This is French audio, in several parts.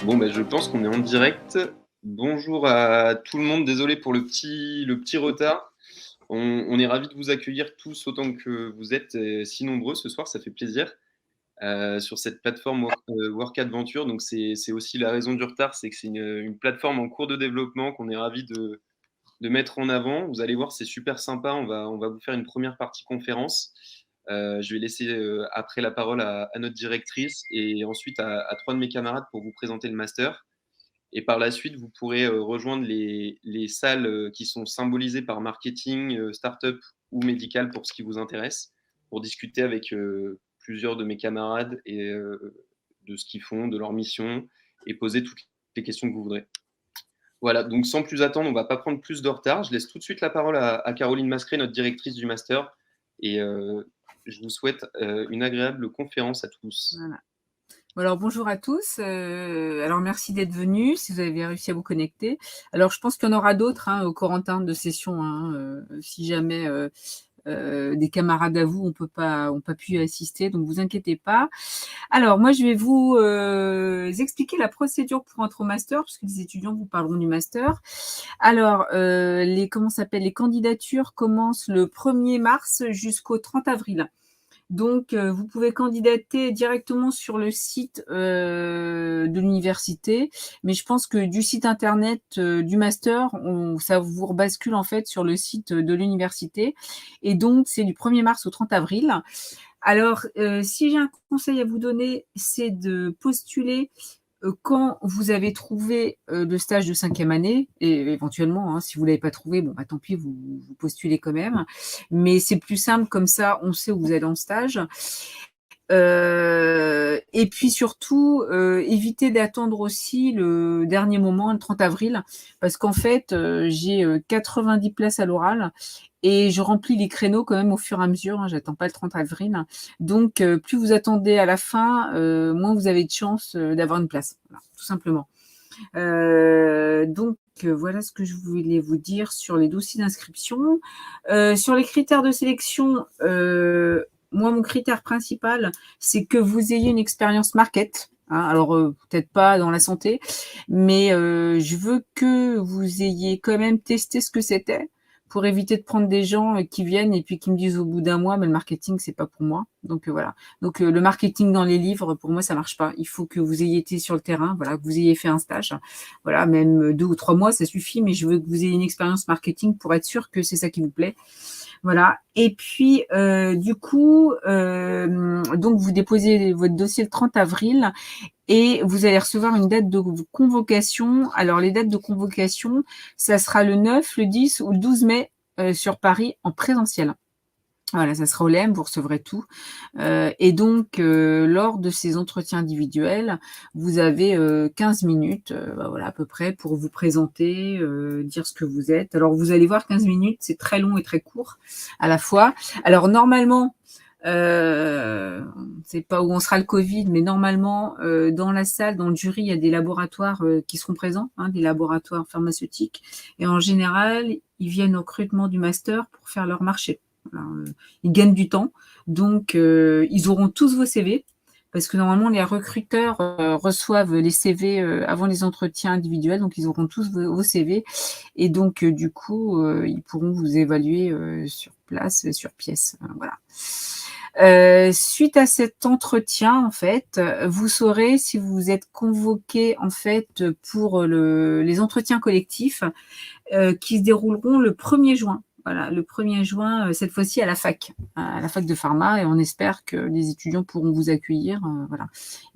Bon, je pense qu'on est en direct. Bonjour à tout le monde, désolé pour le petit retard. On est ravis de vous accueillir tous autant que vous êtes si nombreux ce soir, ça fait plaisir, sur cette plateforme Work Adventure. Donc c'est aussi la raison du retard, c'est que c'est une plateforme en cours de développement qu'on est ravis de mettre en avant. Vous allez voir, c'est super sympa. On va vous faire une première partie conférence. Je vais laisser après la parole à notre directrice et ensuite à trois de mes camarades pour vous présenter le master. Et par la suite, vous pourrez rejoindre les salles qui sont symbolisées par marketing, startup ou médical pour ce qui vous intéresse, pour discuter avec plusieurs de mes camarades et de ce qu'ils font, de leur mission, et poser toutes les questions que vous voudrez. Voilà, donc sans plus attendre, on ne va pas prendre plus de retard. Je laisse tout de suite la parole à Caroline Mascret, notre directrice du master, et je vous souhaite une agréable conférence à tous. Voilà. Alors bonjour à tous. Alors merci d'être venus, si vous avez réussi à vous connecter. Alors je pense qu'il y en aura d'autres au Corentin de session, si jamais des camarades à vous ont pas pu y assister, donc vous inquiétez pas. Alors moi je vais vous expliquer la procédure pour entrer au master, puisque les étudiants vous parleront du master. Alors les candidatures commencent le 1er mars jusqu'au 30 avril. Donc, vous pouvez candidater directement sur le site de l'université, mais je pense que du site internet du master, ça vous rebascule en fait sur le site de l'université. Et donc, c'est du 1er mars au 30 avril. Alors, si j'ai un conseil à vous donner, c'est de postuler quand vous avez trouvé le stage de 5e année, et éventuellement, si vous ne l'avez pas trouvé, bon, tant pis, vous postulez quand même. Mais c'est plus simple, comme ça, on sait où vous allez en stage. Et puis surtout, évitez d'attendre aussi le dernier moment, le 30 avril, parce qu'en fait, j'ai 90 places à l'oral et je remplis les créneaux quand même au fur et à mesure. J'attends pas le 30 avril. Donc, plus vous attendez à la fin, moins vous avez de chances d'avoir une place. Voilà, tout simplement. Donc, voilà ce que je voulais vous dire sur les dossiers d'inscription. Sur les critères de sélection, moi, mon critère principal, c'est que vous ayez une expérience market. Alors, peut-être pas dans la santé, mais je veux que vous ayez quand même testé ce que c'était pour éviter de prendre des gens qui viennent et puis qui me disent au bout d'un mois, mais le marketing, c'est pas pour moi. Donc, voilà. Donc, le marketing dans les livres, pour moi, ça marche pas. Il faut que vous ayez été sur le terrain, voilà, que vous ayez fait un stage. Voilà, même 2 ou 3 mois, ça suffit, mais je veux que vous ayez une expérience marketing pour être sûr que c'est ça qui vous plaît. Voilà. Et puis, du coup, donc vous déposez votre dossier le 30 avril et vous allez recevoir une date de convocation. Alors, les dates de convocation, ça sera le 9, le 10 ou le 12 mai sur Paris en présentiel. Voilà, ça sera au LEM, vous recevrez tout. Et donc, lors de ces entretiens individuels, vous avez 15 minutes, voilà, à peu près, pour vous présenter, dire ce que vous êtes. Alors, vous allez voir, 15 minutes, c'est très long et très court à la fois. Alors, normalement, c'est pas où on sera le Covid, mais normalement, dans la salle, dans le jury, il y a des laboratoires qui seront présents, des laboratoires pharmaceutiques. Et en général, ils viennent au recrutement du master pour faire leur marché. Voilà, ils gagnent du temps. Donc, ils auront tous vos CV, parce que normalement, les recruteurs reçoivent les CV avant les entretiens individuels, donc ils auront tous vos CV. Et donc, du coup, ils pourront vous évaluer sur place, sur pièce. Voilà. Suite à cet entretien, en fait, vous saurez si vous êtes convoqué en fait pour les entretiens collectifs qui se dérouleront le 1er juin. Voilà, le 1er juin, cette fois-ci à la fac de pharma, et on espère que les étudiants pourront vous accueillir, voilà,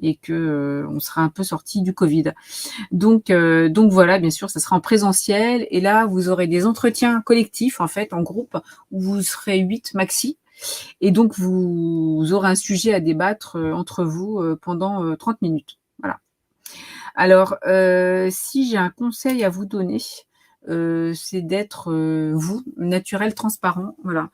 et que on sera un peu sorti du Covid. Donc voilà, bien sûr, ça sera en présentiel, et là, vous aurez des entretiens collectifs, en fait, en groupe, où vous serez 8 maxi, et donc vous aurez un sujet à débattre entre vous pendant 30 minutes. Voilà. Alors, si j'ai un conseil à vous donner, c'est d'être vous, naturel, transparent. Voilà.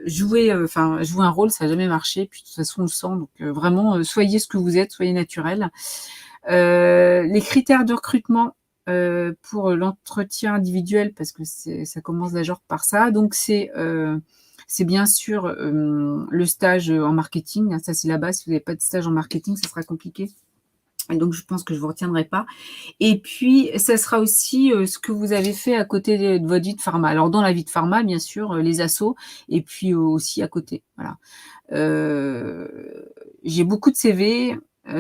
Jouer un rôle, ça n'a jamais marché. Puis de toute façon, on le sent. Donc vraiment, soyez ce que vous êtes, soyez naturel. Les critères de recrutement pour l'entretien individuel, parce que ça commence d'abord par ça. Donc c'est bien sûr le stage en marketing. Ça, c'est la base. Si vous n'avez pas de stage en marketing, ça sera compliqué. Et donc, je pense que je vous retiendrai pas. Et puis, ça sera aussi ce que vous avez fait à côté de votre vie de pharma. Alors, dans la vie de pharma, bien sûr, les assos, et puis aussi à côté. Voilà. J'ai beaucoup de CV.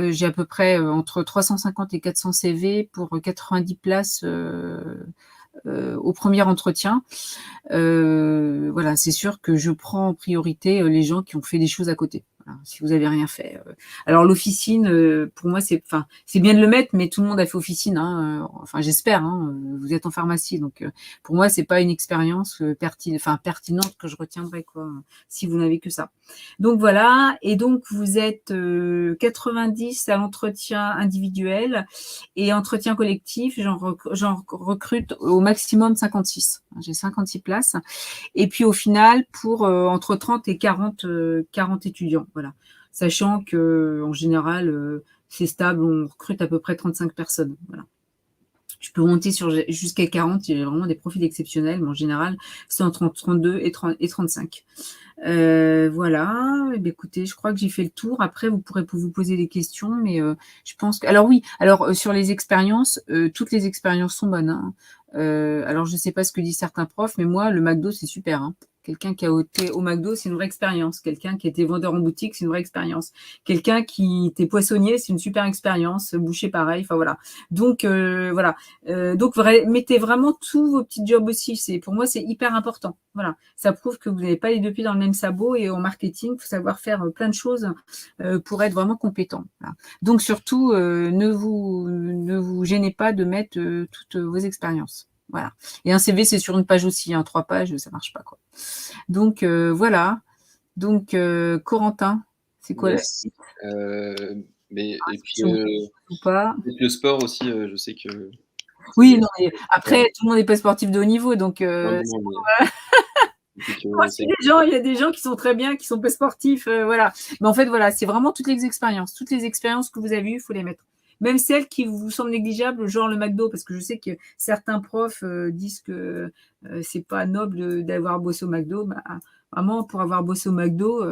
J'ai à peu près entre 350 et 400 CV pour 90 places au premier entretien. Voilà, c'est sûr que je prends en priorité les gens qui ont fait des choses à côté. Voilà, si vous avez rien fait. Alors l'officine, pour moi, c'est bien de le mettre, mais tout le monde a fait officine. Hein, enfin, j'espère. Hein, vous êtes en pharmacie, donc pour moi, c'est pas une expérience pertinente que je retiendrai, quoi, si vous n'avez que ça. Donc voilà. Et donc vous êtes 90 à l'entretien individuel et entretien collectif. J'en recrute au maximum 56. J'ai 56 places. Et puis au final, pour entre 30 et 40 étudiants. Voilà. Sachant que en général, c'est stable, on recrute à peu près 35 personnes. Voilà. Je peux monter jusqu'à 40, il y a vraiment des profils exceptionnels, mais en général, c'est entre 32 et 35. Voilà. Eh bien, écoutez, je crois que j'ai fait le tour. Après, vous pourrez vous poser des questions, mais je pense que. Alors oui, alors sur les expériences, toutes les expériences sont bonnes. Hein. Alors je sais pas ce que disent certains profs, mais moi, le McDo, c'est super. Hein. Quelqu'un qui a été au McDo, c'est une vraie expérience. Quelqu'un qui était vendeur en boutique, c'est une vraie expérience. Quelqu'un qui était poissonnier, c'est une super expérience. Boucher, pareil. Enfin voilà. Donc voilà. Donc mettez vraiment tous vos petits jobs aussi. Pour moi, c'est hyper important. Voilà. Ça prouve que vous n'avez pas les deux pieds dans le même sabot et en marketing, il faut savoir faire plein de choses pour être vraiment compétent. Voilà. Donc surtout, ne vous gênez pas de mettre toutes vos expériences. Voilà. Et un CV, c'est sur une page aussi, hein, 3 pages, ça marche pas, quoi. Donc voilà. Donc Corentin, c'est quoi la suite? Et puis Si on ou pas. le sport aussi, je sais que. Oui, non, mais après, tout le monde n'est pas sportif de haut niveau, donc Non, c'est non, pas il y a des gens qui sont très bien, qui sont pas sportifs, voilà. Mais en fait, voilà, c'est vraiment toutes les expériences. Toutes les expériences que vous avez eues, il faut les mettre. Même celles qui vous semblent négligeables, genre le McDo, parce que je sais que certains profs disent que c'est pas noble d'avoir bossé au McDo. Bah, vraiment, pour avoir bossé au McDo,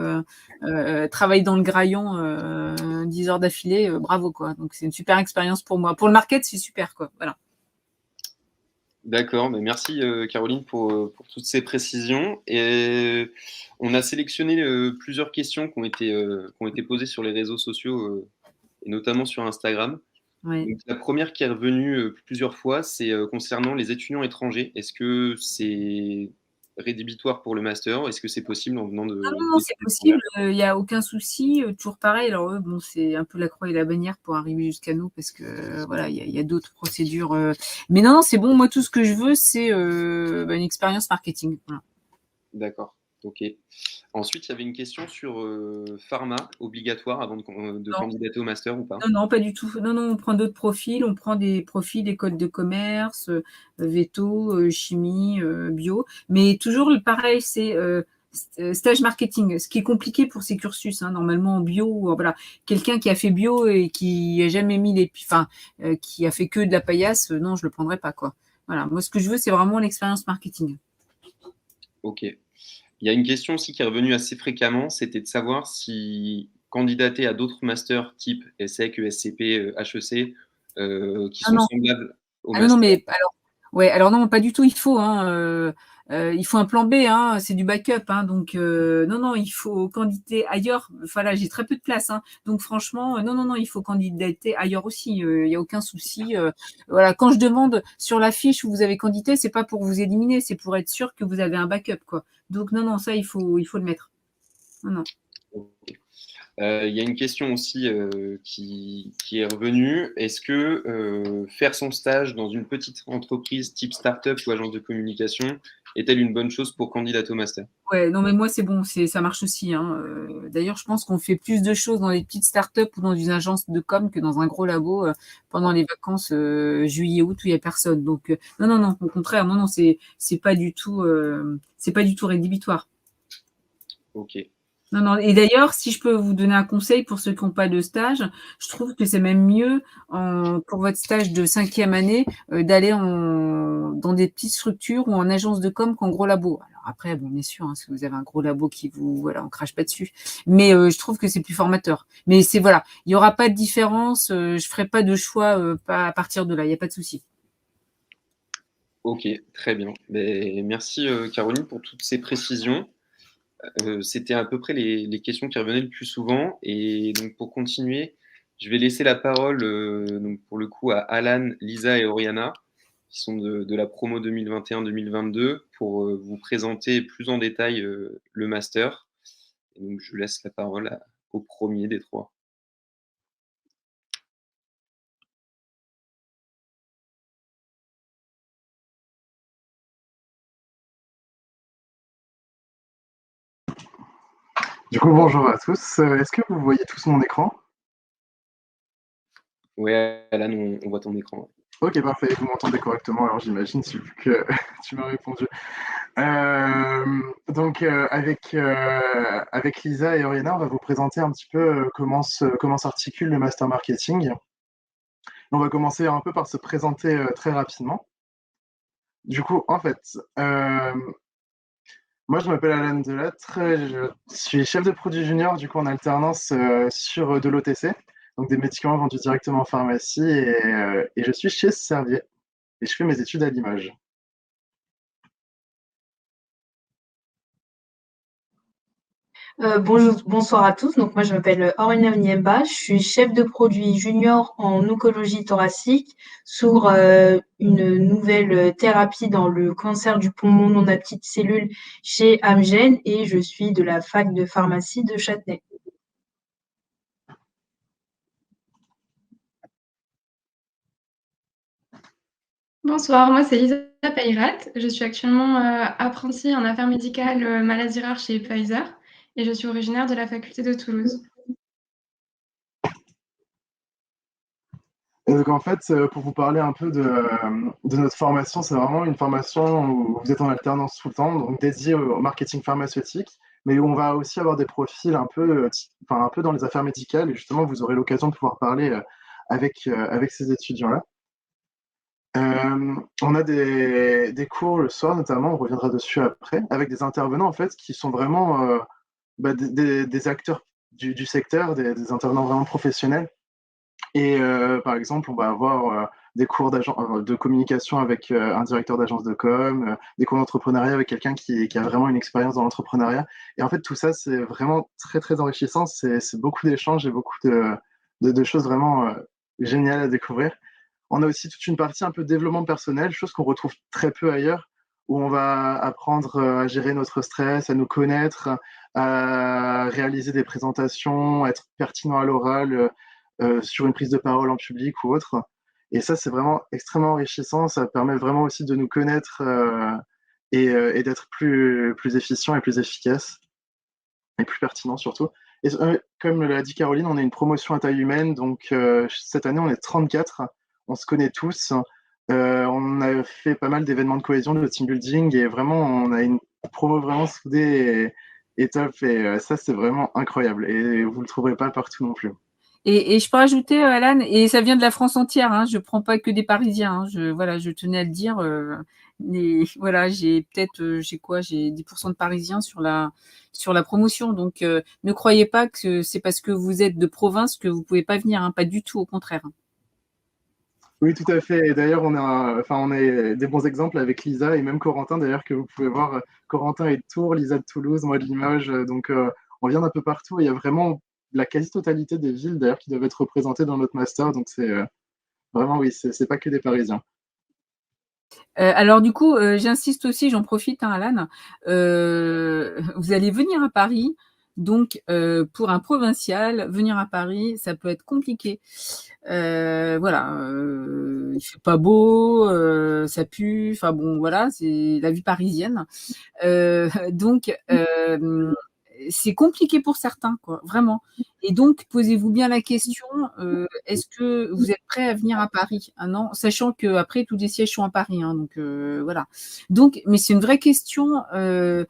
travailler dans le graillon 10 heures d'affilée, bravo, quoi. Donc, c'est une super expérience pour moi. Pour le market, c'est super, quoi. Voilà. D'accord, mais merci Caroline pour toutes ces précisions. Et on a sélectionné plusieurs questions qui ont été posées sur les réseaux sociaux et notamment sur Instagram. Ouais. Donc, la première qui est revenue plusieurs fois, c'est concernant les étudiants étrangers. Est-ce que c'est rédhibitoire pour le master? Est-ce que c'est possible en venant Non, c'est possible, il y a aucun souci, toujours pareil. Alors eux, bon, c'est un peu la croix et la bannière pour arriver jusqu'à nous parce que voilà, il y a d'autres procédures. Mais non, c'est bon. Moi, tout ce que je veux, c'est une expérience marketing. Voilà. D'accord, ok. Ensuite, il y avait une question sur pharma obligatoire avant de Non, candidater au master ou pas? non, pas du tout. Non, non, on prend d'autres profils. On prend des profils école de commerce, véto, chimie, bio. Mais toujours pareil, c'est stage marketing. Ce qui est compliqué pour ces cursus, hein, normalement en bio, voilà, quelqu'un qui a fait bio et qui a jamais mis qui a fait que de la paillasse, non, je le prendrai pas, quoi. Voilà. Moi, ce que je veux, c'est vraiment l'expérience marketing. Ok. Il y a une question aussi qui est revenue assez fréquemment, c'était de savoir si candidater à d'autres masters type ESSEC, ESCP, HEC, qui Ah sont non, semblables au ah non, non, master. mais alors, ouais, alors non, pas du tout. Il faut, hein, il faut un plan B, hein, c'est du backup, hein, donc non, non, il faut candidater ailleurs. Enfin là, j'ai très peu de place, hein, donc franchement, non, non, non, il faut candidater ailleurs aussi. Il y a aucun souci. Voilà, quand je demande sur la fiche où vous avez candidaté, c'est pas pour vous éliminer, c'est pour être sûr que vous avez un backup, quoi. Donc non, non, ça, il faut le mettre. Non, non. Ok. Il y a une question aussi qui est revenue. Est-ce que faire son stage dans une petite entreprise type start-up ou agence de communication est-elle une bonne chose pour candidater au master? Ouais, non, mais moi, c'est bon, ça marche aussi, hein. D'ailleurs, je pense qu'on fait plus de choses dans les petites startups ou dans une agence de com que dans un gros labo pendant les vacances juillet-août où il y a personne. Donc, non, non, non, au contraire, non, non, c'est pas du tout rédhibitoire. Ok. Non, non. Et d'ailleurs, si je peux vous donner un conseil pour ceux qui n'ont pas de stage, je trouve que c'est même mieux pour votre stage de 5e année d'aller dans des petites structures ou en agence de com qu'en gros labo. Alors après, bon, bien sûr, hein, si vous avez un gros labo qui vous, voilà, on crache pas dessus. Mais je trouve que c'est plus formateur. Mais c'est voilà, il y aura pas de différence. Je ferai pas de choix pas à partir de là. Il y a pas de souci. Ok, très bien. Ben, merci Caroline pour toutes ces précisions. C'était à peu près les questions qui revenaient le plus souvent. Et donc pour continuer, je vais laisser la parole donc pour le coup à Alan, Lisa et Oriana, qui sont de la promo 2021-2022, pour vous présenter plus en détail le master. Et donc je laisse la parole au premier des trois. Du coup, bonjour à tous. Est-ce que vous voyez tous mon écran? Ouais, Alan, on voit ton écran. Ok, parfait. Vous m'entendez correctement, alors j'imagine, vu que tu m'as répondu. Avec Lisa et Oriana, on va vous présenter un petit peu comment s'articule le master marketing. On va commencer un peu par se présenter très rapidement. Du coup, en fait, euh, moi je m'appelle Alan Delattre, je suis chef de produit junior du coup en alternance sur de l'OTC, donc des médicaments vendus directement en pharmacie, et je suis chez Servier et je fais mes études à Limoges. Bonsoir à tous. Donc moi je m'appelle Aurélien Niemba, je suis chef de produit junior en oncologie thoracique sur une nouvelle thérapie dans le cancer du poumon non à petites cellules chez Amgen et je suis de la fac de pharmacie de Châtenay. Bonsoir, moi c'est Lisa Peyrat. Je suis actuellement apprentie en affaires médicales maladies rares chez Pfizer et je suis originaire de la faculté de Toulouse. Et donc en fait, pour vous parler un peu de notre formation, c'est vraiment une formation où vous êtes en alternance tout le temps, donc dédiée au marketing pharmaceutique, mais où on va aussi avoir des profils enfin, un peu dans les affaires médicales, et justement vous aurez l'occasion de pouvoir parler avec ces étudiants-là. On a des cours le soir notamment, on reviendra dessus après, avec des intervenants en fait qui sont vraiment des acteurs du secteur, des intervenants vraiment professionnels. Et par exemple, on va avoir des cours de communication avec un directeur d'agence de com, des cours d'entrepreneuriat avec quelqu'un qui a vraiment une expérience dans l'entrepreneuriat. Et en fait, tout ça, c'est vraiment très, très enrichissant. C'est beaucoup d'échanges et beaucoup de choses vraiment géniales à découvrir. On a aussi toute une partie un peu développement personnel, chose qu'on retrouve très peu ailleurs, où on va apprendre à gérer notre stress, à nous connaître, à réaliser des présentations, à être pertinent à l'oral, sur une prise de parole en public ou autre. Et ça, c'est vraiment extrêmement enrichissant. Ça permet vraiment aussi de nous connaître et d'être plus efficient et plus efficace et plus pertinent surtout. Et comme l'a dit Caroline, on est une promotion à taille humaine. Donc cette année, on est 34. On se connaît tous. On a fait pas mal d'événements de cohésion, de team building. Et vraiment, on a une promo vraiment soudée et top. Et ça, c'est vraiment incroyable. Et vous le trouverez pas partout non plus. Et je peux rajouter, Alan, et ça vient de la France entière, hein, je prends pas que des Parisiens, hein, voilà, je tenais à le dire. Voilà, j'ai 10% de Parisiens sur la promotion, donc ne croyez pas que c'est parce que vous êtes de province que vous pouvez pas venir, hein, pas du tout, au contraire. Oui, tout à fait. Et d'ailleurs, on a des bons exemples avec Lisa et même Corentin, d'ailleurs, que vous pouvez voir. Corentin est de Tours, Lisa de Toulouse, moi de Limoges. Donc, on vient d'un peu partout. Il y a vraiment la quasi-totalité des villes, d'ailleurs, qui doivent être représentées dans notre master. Donc, c'est vraiment, oui, c'est pas que des Parisiens. Alors du coup, j'insiste aussi, j'en profite, hein, Alan, vous allez venir à Paris, donc pour un provincial, venir à Paris, ça peut être compliqué. Voilà, il fait pas beau, ça pue, enfin bon, voilà, c'est la vie parisienne. Donc, c'est compliqué pour certains, quoi, vraiment. Et donc, posez-vous bien la question, est-ce que vous êtes prêt à venir à Paris un an, sachant qu'après, tous les sièges sont à Paris, hein, donc voilà. Donc, mais c'est une vraie question, de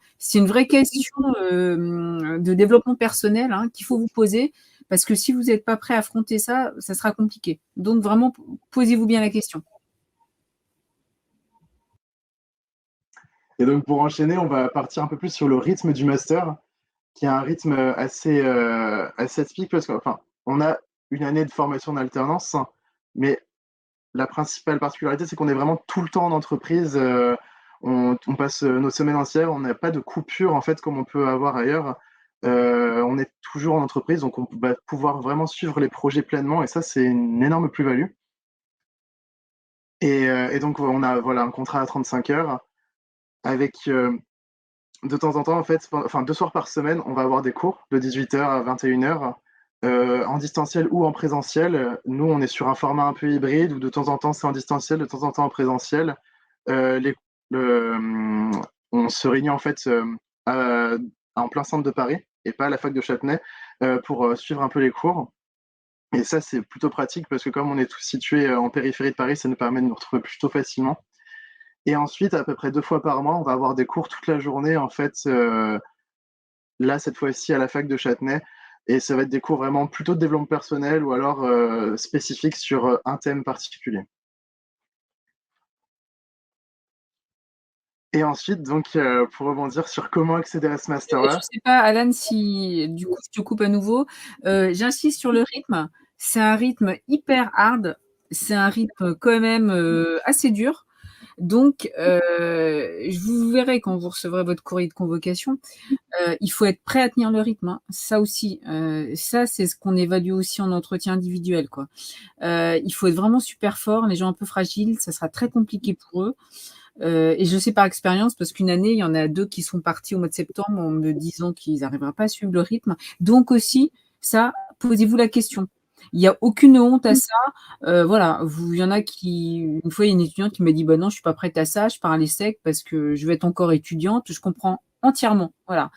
développement personnel, hein, qu'il faut vous poser, parce que si vous n'êtes pas prêt à affronter ça, ça sera compliqué. Donc, vraiment, posez-vous bien la question. Et donc, pour enchaîner, on va partir un peu plus sur le rythme du master, qui est un rythme assez atypique parce qu'enfin, on a une année de formation en alternance, mais la principale particularité, c'est qu'on est vraiment tout le temps en entreprise. On passe nos semaines entières, on n'a pas de coupure en fait comme on peut avoir ailleurs. On est toujours en entreprise, donc on va pouvoir vraiment suivre les projets pleinement, et ça, c'est une énorme plus-value. Et donc, on a voilà, un contrat à 35 heures avec de temps en temps, en fait, enfin 2 soirs par semaine, on va avoir des cours de 18h à 21h, en distanciel ou en présentiel. Nous, on est sur un format un peu hybride où de temps en temps c'est en distanciel, de temps en temps en présentiel. Euh, les- le, on se réunit en fait à- en plein centre de Paris et pas à la fac de Châtenay pour suivre un peu les cours. Et ça, c'est plutôt pratique parce que comme on est tous situés en périphérie de Paris, ça nous permet de nous retrouver plutôt facilement. Et ensuite, à peu près 2 fois par mois, on va avoir des cours toute la journée, en fait, là, cette fois-ci, à la fac de Châtenay. Et ça va être des cours vraiment plutôt de développement personnel ou alors spécifiques sur un thème particulier. Et ensuite, donc, pour rebondir sur comment accéder à ce Je master-là, sais pas, Alan, si du coup je te coupe à nouveau. J'insiste sur le rythme. C'est un rythme hyper hard. C'est un rythme quand même assez dur. Donc, vous verrez quand vous recevrez votre courrier de convocation. Il faut être prêt à tenir le rythme, hein. Ça aussi, ça c'est ce qu'on évalue aussi en entretien individuel, quoi. Il faut être vraiment super fort. Les gens un peu fragiles, ça sera très compliqué pour eux. Et je sais par expérience, parce qu'une année, il y en a 2 qui sont partis au mois de septembre en me disant qu'ils n'arriveraient pas à suivre le rythme. Donc aussi, ça, posez-vous la question. Il n'y a aucune honte à ça. Voilà, il y en a qui, une fois, il y a une étudiante qui m'a dit, bah non, je suis pas prête à ça, je pars à l'ESSEC parce que je vais être encore étudiante. Je comprends entièrement. Voilà.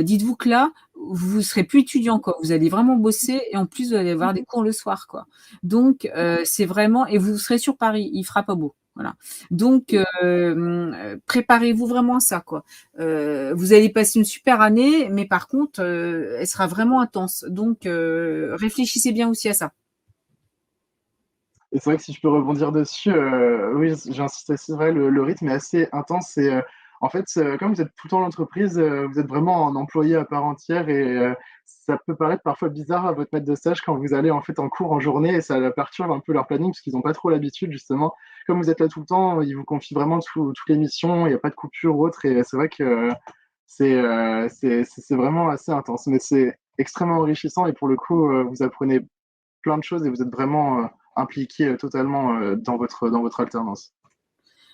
Dites-vous que là, vous serez plus étudiant, quoi. Vous allez vraiment bosser et en plus, vous allez avoir des cours le soir, quoi. Donc, c'est vraiment, et vous serez sur Paris, il fera pas beau. Voilà. Donc, préparez-vous vraiment à ça, quoi. Vous allez passer une super année, mais par contre, elle sera vraiment intense. Donc, réfléchissez bien aussi à ça. et c'est vrai que si je peux rebondir dessus, oui, j'insiste aussi, c'est vrai, le rythme est assez intense. Et en fait, comme vous êtes tout le temps en entreprise, vous êtes vraiment un employé à part entière. Et ça peut paraître parfois bizarre à votre maître de stage quand vous allez en fait en cours en journée, et ça perturbe un peu leur planning parce qu'ils n'ont pas trop l'habitude, justement. Comme vous êtes là tout le temps, ils vous confient vraiment toutes les missions, il n'y a pas de coupure ou autre. Et c'est vrai que c'est vraiment assez intense, mais c'est extrêmement enrichissant. Et pour le coup, vous apprenez plein de choses et vous êtes vraiment impliqué totalement dans votre alternance.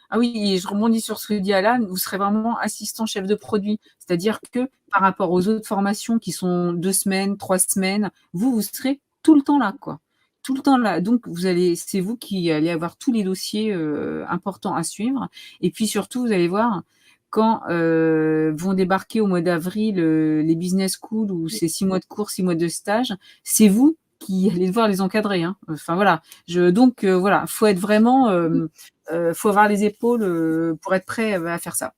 Ah oui, et je rebondis sur ce que dit Alan, vous serez vraiment assistant chef de produit. C'est-à-dire que par rapport aux autres formations qui sont 2 semaines, 3 semaines, vous serez tout le temps là, quoi. Tout le temps là. Donc, c'est vous qui allez avoir tous les dossiers importants à suivre. Et puis surtout, vous allez voir, quand vont débarquer au mois d'avril les business schools où c'est 6 mois de cours, 6 mois de stage, c'est vous qui allez devoir les encadrer, hein. Enfin voilà. Donc voilà, faut être vraiment faut avoir les épaules pour être prêt à faire ça.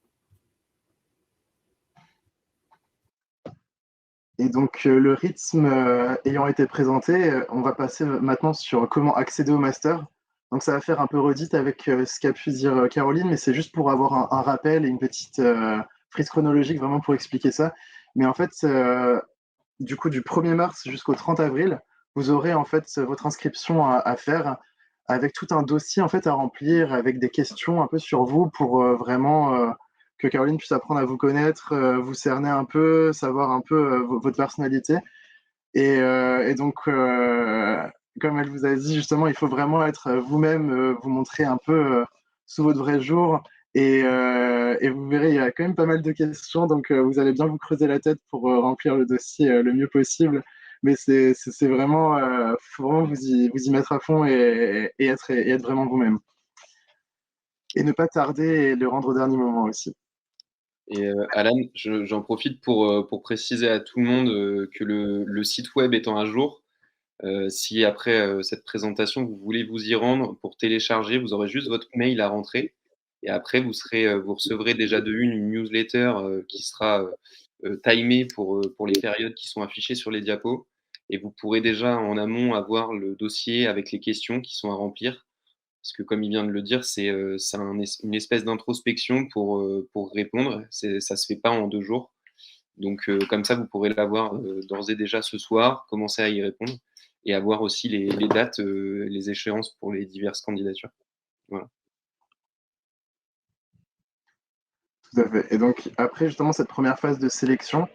Et donc, le rythme ayant été présenté, on va passer maintenant sur comment accéder au master. Donc, ça va faire un peu redite avec ce qu'a pu dire Caroline, mais c'est juste pour avoir un rappel et une petite frise chronologique vraiment pour expliquer ça. Mais en fait, du coup, du 1er mars jusqu'au 30 avril, vous aurez en fait votre inscription à faire avec tout un dossier en fait à remplir avec des questions un peu sur vous pour vraiment que Caroline puisse apprendre à vous connaître, vous cerner un peu, savoir un peu votre personnalité. Et donc, comme elle vous a dit justement, il faut vraiment être vous-même, vous montrer un peu sous votre vrai jour. Et vous verrez, il y a quand même pas mal de questions, donc vous allez bien vous creuser la tête pour remplir le dossier le mieux possible. Mais c'est vraiment, faut vraiment vous y mettre à fond et être vraiment vous-même. Et ne pas tarder et le rendre au dernier moment aussi. Et Alan, j'en profite pour préciser à tout le monde que le site web étant à jour, si après cette présentation, vous voulez vous y rendre pour télécharger, vous aurez juste votre mail à rentrer. Et après, vous recevrez déjà de une newsletter qui sera timée pour les périodes qui sont affichées sur les diapos. Et vous pourrez déjà en amont avoir le dossier avec les questions qui sont à remplir. Parce que comme il vient de le dire, c'est une espèce d'introspection pour répondre. Ça se fait pas en 2 jours. Donc comme ça, vous pourrez l'avoir d'ores et déjà ce soir, commencer à y répondre et avoir aussi les dates, les échéances pour les diverses candidatures. Voilà. Tout à fait. Et donc, après justement cette première phase de sélection,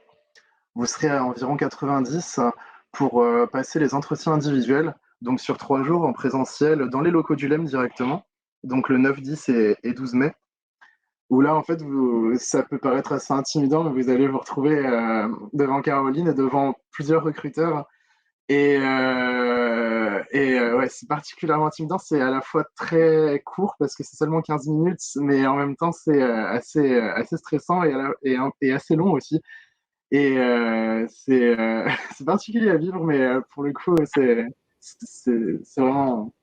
vous serez à environ 90 pour passer les entretiens individuels, donc sur 3 jours en présentiel dans les locaux du LEM directement, donc le 9, 10 et 12 mai, où là, en fait, ça peut paraître assez intimidant, mais vous allez vous retrouver devant Caroline et devant plusieurs recruteurs. Ouais, c'est particulièrement intimidant. C'est à la fois très court parce que c'est seulement 15 minutes, mais en même temps, c'est assez stressant et assez long aussi. C'est particulier à vivre, mais pour le coup, c'est vraiment.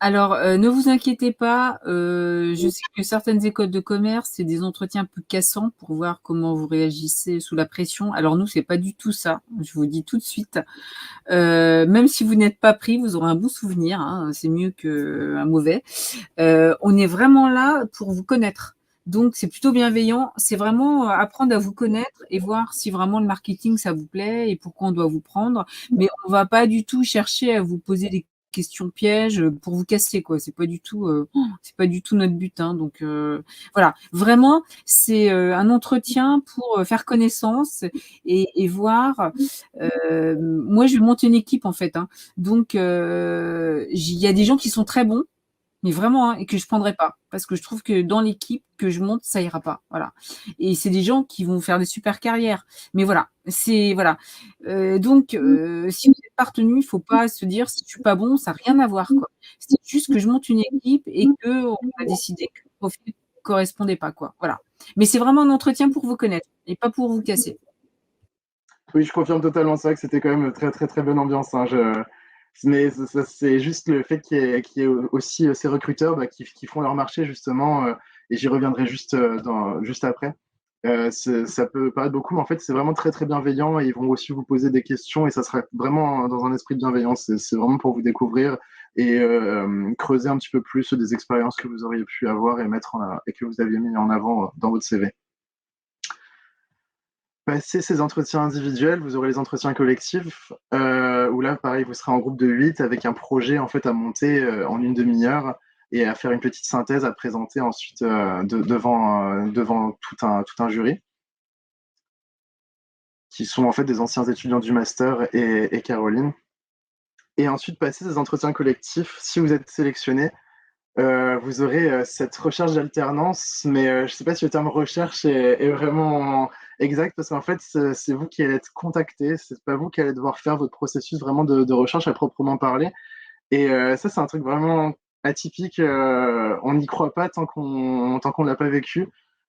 Alors, ne vous inquiétez pas, je sais que certaines écoles de commerce, c'est des entretiens un peu cassants pour voir comment vous réagissez sous la pression. Alors nous, c'est pas du tout ça, je vous dis tout de suite. Même si vous n'êtes pas pris, vous aurez un bon souvenir, hein, c'est mieux qu'un mauvais. On est vraiment là pour vous connaître. Donc, c'est plutôt bienveillant. C'est vraiment apprendre à vous connaître et voir si vraiment le marketing, ça vous plaît et pourquoi on doit vous prendre. Mais on va pas du tout chercher à vous poser des questions pièges pour vous casser, quoi. C'est pas du tout notre but, hein. Donc, voilà. Vraiment, c'est un entretien pour faire connaissance et voir. Moi, je monte une équipe, en fait, hein. Donc, il y a des gens qui sont très bons, mais vraiment, hein, et que je prendrai pas parce que je trouve que dans l'équipe que je monte, ça ira pas. Voilà. Et c'est des gens qui vont faire des super carrières. Mais voilà, c'est voilà. Donc, si vous n'êtes pas retenu, il faut pas se dire si je suis pas bon, ça n'a rien à voir, quoi. C'est juste que je monte une équipe et que on a décidé que le profil correspondait pas, quoi. Voilà. Mais c'est vraiment un entretien pour vous connaître et pas pour vous casser. Oui, je confirme totalement ça, que c'était quand même très très très bonne ambiance, hein. Mais c'est juste le fait qu'il y ait aussi ces recruteurs qui font leur marché justement, et j'y reviendrai juste après. Ça peut paraître beaucoup, mais en fait c'est vraiment très très bienveillant et ils vont aussi vous poser des questions et ça sera vraiment dans un esprit de bienveillance. C'est vraiment pour vous découvrir et creuser un petit peu plus des expériences que vous auriez pu avoir et que vous aviez mis en avant dans votre CV. Passer ces entretiens individuels, vous aurez les entretiens collectifs, où là, pareil, vous serez en groupe de 8 avec un projet en fait à monter en une demi-heure et à faire une petite synthèse à présenter ensuite devant tout un jury, qui sont en fait des anciens étudiants du master et Caroline. Et ensuite, passer ces entretiens collectifs, si vous êtes sélectionné, vous aurez cette recherche d'alternance, mais je ne sais pas si le terme recherche est vraiment exact, parce qu'en fait, c'est vous qui allez être contacté, c'est pas vous qui allez devoir faire votre processus vraiment de recherche à proprement parler. Et ça, c'est un truc vraiment atypique. On n'y croit pas tant qu'on l'a pas vécu.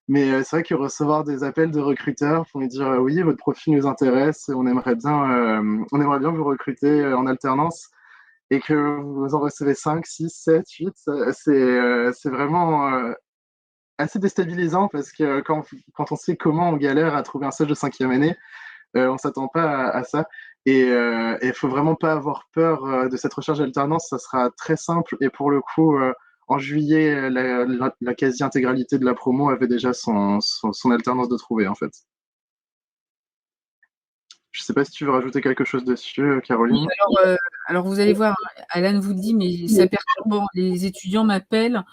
Mais c'est vrai que recevoir des appels de recruteurs pour nous dire oui, votre profil nous intéresse, on aimerait bien vous recruter en alternance et que vous en recevez 5, 6, 7, 8, c'est vraiment assez déstabilisant parce que quand on sait comment on galère à trouver un stage de 5e année, on ne s'attend pas à ça. Et il ne faut vraiment pas avoir peur de cette recherche d'alternance, ça sera très simple. Et pour le coup, en juillet, la quasi-intégralité de la promo avait déjà son alternance de trouver, en fait. Je ne sais pas si tu veux rajouter quelque chose dessus, Caroline. Oui, alors vous allez voir, Alan vous le dit, mais c'est perturbant. Les étudiants m'appellent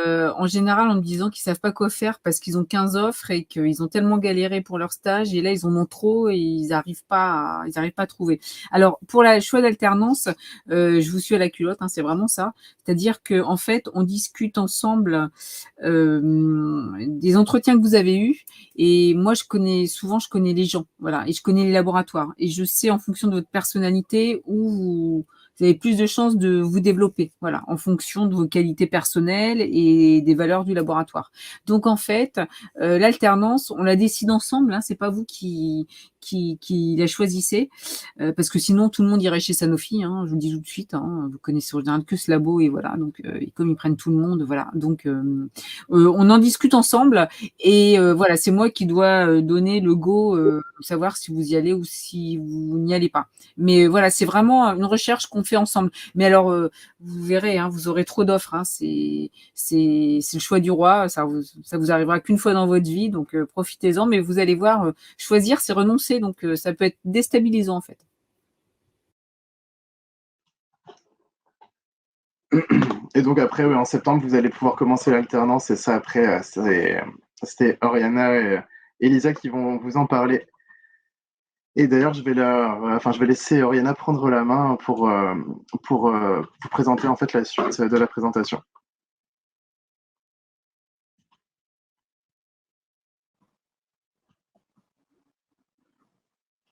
en général en me disant qu'ils savent pas quoi faire parce qu'ils ont 15 offres et qu'ils ont tellement galéré pour leur stage et là ils en ont trop et ils n'arrivent pas à trouver. Alors pour le choix d'alternance, je vous suis à la culotte, hein, c'est vraiment ça. C'est-à-dire que en fait on discute ensemble des entretiens que vous avez eus et moi je connais les gens, voilà, et je connais les laboratoires et je sais en fonction de votre personnalité où vous avez plus de chances de vous développer, voilà, en fonction de vos qualités personnelles et des valeurs du laboratoire. Donc en fait, l'alternance, on la décide ensemble, hein, c'est pas vous qui la choisissez, parce que sinon tout le monde irait chez Sanofi, hein, je vous le dis tout de suite, hein, vous connaissez en général que ce labo et voilà, donc et comme ils prennent tout le monde, voilà, donc on en discute ensemble et voilà, c'est moi qui dois donner le go, savoir si vous y allez ou si vous n'y allez pas. Mais voilà, c'est vraiment une recherche qu'on fait ensemble. Mais alors, vous verrez, hein, vous aurez trop d'offres, hein, c'est le choix du roi, ça vous arrivera qu'une fois dans votre vie, donc profitez-en. Mais vous allez voir, choisir, c'est renoncer, donc ça peut être déstabilisant en fait. Et donc après, en septembre, vous allez pouvoir commencer l'alternance. Et ça, après, c'était Oriana et Elisa qui vont vous en parler. Et d'ailleurs, je vais laisser Oriana prendre la main pour vous présenter en fait la suite de la présentation.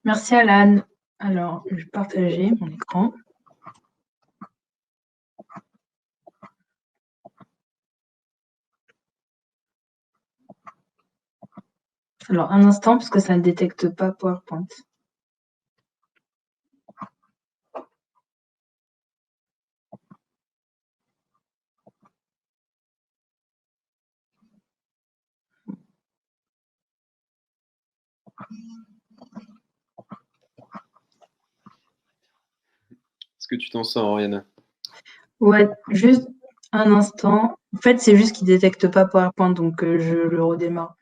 Merci Alan. Alors, je vais partager mon écran. Alors, un instant, parce que ça ne détecte pas PowerPoint. Est-ce que tu t'en sors, Oriana? Ouais, juste un instant. En fait, c'est juste qu'il ne détecte pas PowerPoint, donc je le redémarre.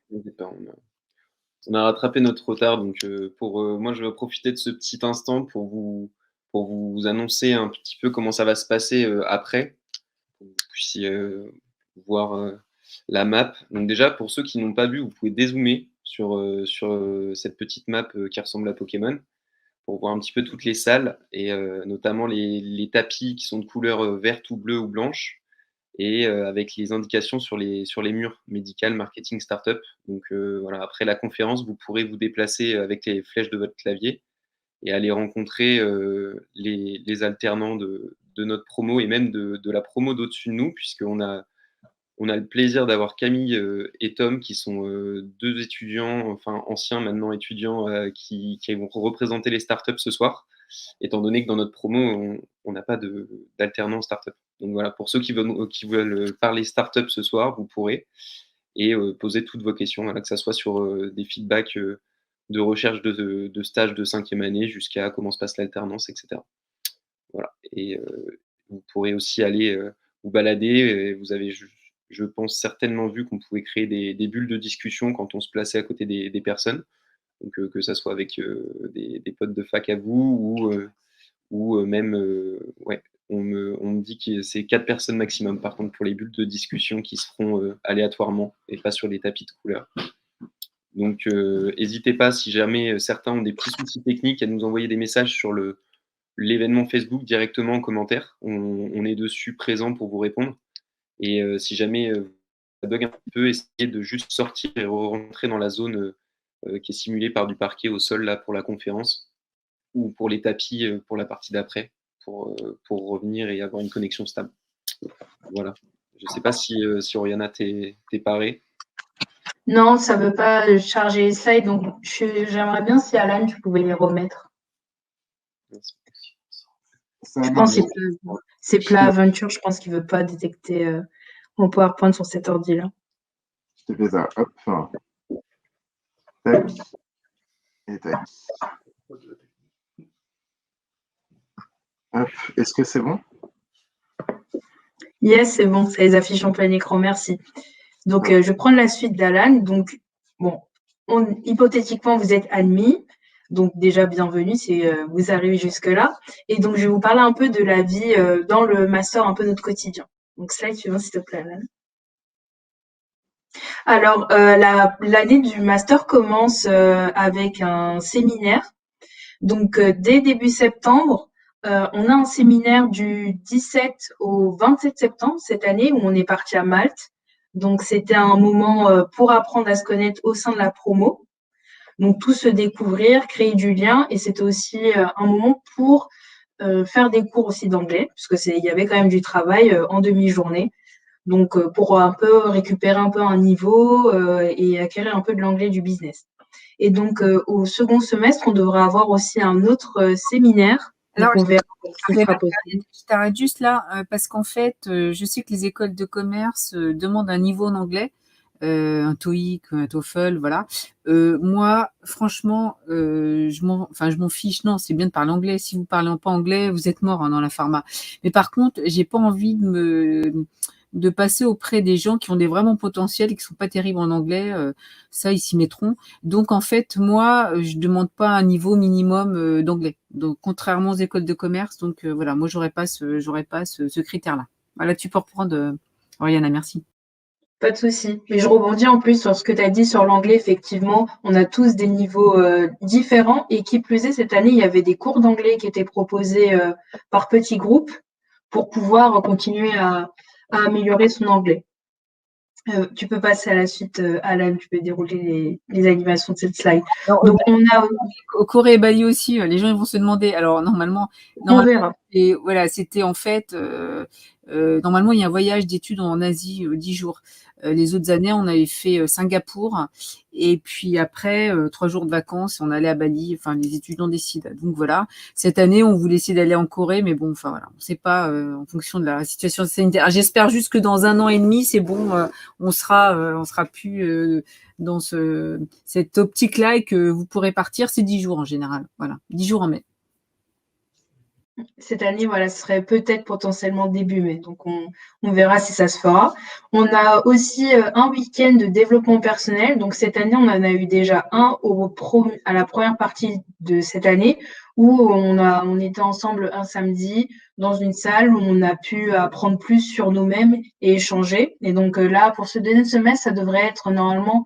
On a rattrapé notre retard, donc moi, je vais profiter de ce petit instant pour vous annoncer un petit peu comment ça va se passer après, pour que vous puissiez voir la map. Donc déjà, pour ceux qui n'ont pas vu, vous pouvez dézoomer sur cette petite map qui ressemble à Pokémon, pour voir un petit peu toutes les salles, et notamment les tapis qui sont de couleur verte ou bleue ou blanche, et avec les indications sur les murs médical, marketing, startup. Donc voilà, après la conférence, vous pourrez vous déplacer avec les flèches de votre clavier et aller rencontrer les alternants de notre promo et même de la promo d'au-dessus de nous, puisqu'on a le plaisir d'avoir Camille et Tom, qui sont deux étudiants, enfin anciens maintenant étudiants, qui vont représenter les startups ce soir, étant donné que dans notre promo, on n'a pas d'alternance startup. Donc voilà, pour ceux qui veulent parler startup ce soir, vous pourrez, et poser toutes vos questions, voilà, que ce soit sur des feedbacks de recherche de stage de 5e année jusqu'à comment se passe l'alternance, etc. Voilà. Et vous pourrez aussi aller vous balader. Et vous avez, je pense, certainement vu qu'on pouvait créer des bulles de discussion quand on se plaçait à côté des personnes. Donc que ça soit avec des potes de fac à vous ou même, ouais, on me dit que c'est 4 personnes maximum, par contre, pour les bulles de discussion qui se feront aléatoirement et pas sur les tapis de couleur. Donc, n'hésitez pas, si jamais certains ont des petits soucis techniques, à nous envoyer des messages sur l'événement Facebook directement en commentaire. On est dessus présent pour vous répondre. Et si jamais ça bug un peu, essayez de juste sortir et rentrer dans la zone qui est simulée par du parquet au sol là pour la conférence, ou pour les tapis pour la partie d'après, pour revenir et avoir une connexion stable. Voilà. Je ne sais pas si Oriana, t'es parée. Non, ça ne veut pas charger les slides, donc j'aimerais bien si Alan, tu pouvais les remettre. Je pense que c'est Plat Aventure, je pense qu'il ne veut pas détecter mon PowerPoint sur cet ordi-là. Je te fais ça, hop. Tac. Et tac. Hop. Est-ce que c'est bon? Yes, c'est bon, ça les affiche en plein écran, merci. Donc, je vais prendre la suite d'Alan. Donc, bon, hypothétiquement, vous êtes admis. Donc, déjà, bienvenue si vous arrivez jusque-là. Et donc, je vais vous parler un peu de la vie dans le master, un peu notre quotidien. Donc, slide suivant, s'il te plaît, Alan. Alors, l'année du master commence avec un séminaire. Donc, dès début septembre, on a un séminaire du 17 au 27 septembre cette année où on est parti à Malte. Donc, c'était un moment pour apprendre à se connaître au sein de la promo. Donc, tout se découvrir, créer du lien. Et c'était aussi un moment pour faire des cours aussi d'anglais, puisque il y avait quand même du travail en demi-journée. Donc, pour un peu récupérer un peu un niveau et acquérir un peu de l'anglais du business. Et donc, au second semestre, on devrait avoir aussi un autre séminaire. Alors, donc, on verra ce qui sera possible. je t'arrête juste là, parce qu'en fait, je sais que les écoles de commerce demandent un niveau en anglais, un TOEIC, un TOEFL, voilà. Moi, franchement, je m'en fiche. Non, c'est bien de parler anglais. Si vous parlez pas anglais, vous êtes mort, hein, dans la pharma. Mais par contre, j'ai pas envie de passer auprès des gens qui ont des vraiment potentiels et qui sont pas terribles en anglais. Ça, ils s'y mettront. Donc, en fait, moi, je demande pas un niveau minimum d'anglais. Donc, contrairement aux écoles de commerce. Donc, voilà, moi, j'aurais pas ce critère-là. Voilà, tu peux reprendre, Oriana, merci. Pas de souci. Mais je rebondis en plus sur ce que tu as dit sur l'anglais. Effectivement, on a tous des niveaux différents. Et qui plus est, cette année, il y avait des cours d'anglais qui étaient proposés par petits groupes pour pouvoir continuer à améliorer son anglais. Tu peux passer à la suite, Alan, tu peux dérouler les animations de cette slide. Alors, donc, on a au Corée et Bali aussi, les gens ils vont se demander. Alors, normalement on verra. et voilà, c'était en fait, normalement, il y a un voyage d'études en Asie, 10 jours. Les autres années, on avait fait Singapour et puis après, 3 jours de vacances, on allait à Bali. Enfin, les étudiants décident. Donc voilà. Cette année, on voulait essayer d'aller en Corée, mais bon, enfin voilà, on ne sait pas en fonction de la situation sanitaire. J'espère juste que dans 1 an et demi, c'est bon, on sera plus dans cette optique-là et que vous pourrez partir. C'est 10 jours en général. Voilà, 10 jours en mai. Cette année, voilà, ce serait peut-être potentiellement début mai. Donc, on verra si ça se fera. On a aussi un week-end de développement personnel. Donc, cette année, on en a eu déjà un à la première partie de cette année où on était ensemble un samedi dans une salle où on a pu apprendre plus sur nous-mêmes et échanger. Et donc, là, pour ce deuxième semestre, ça devrait être normalement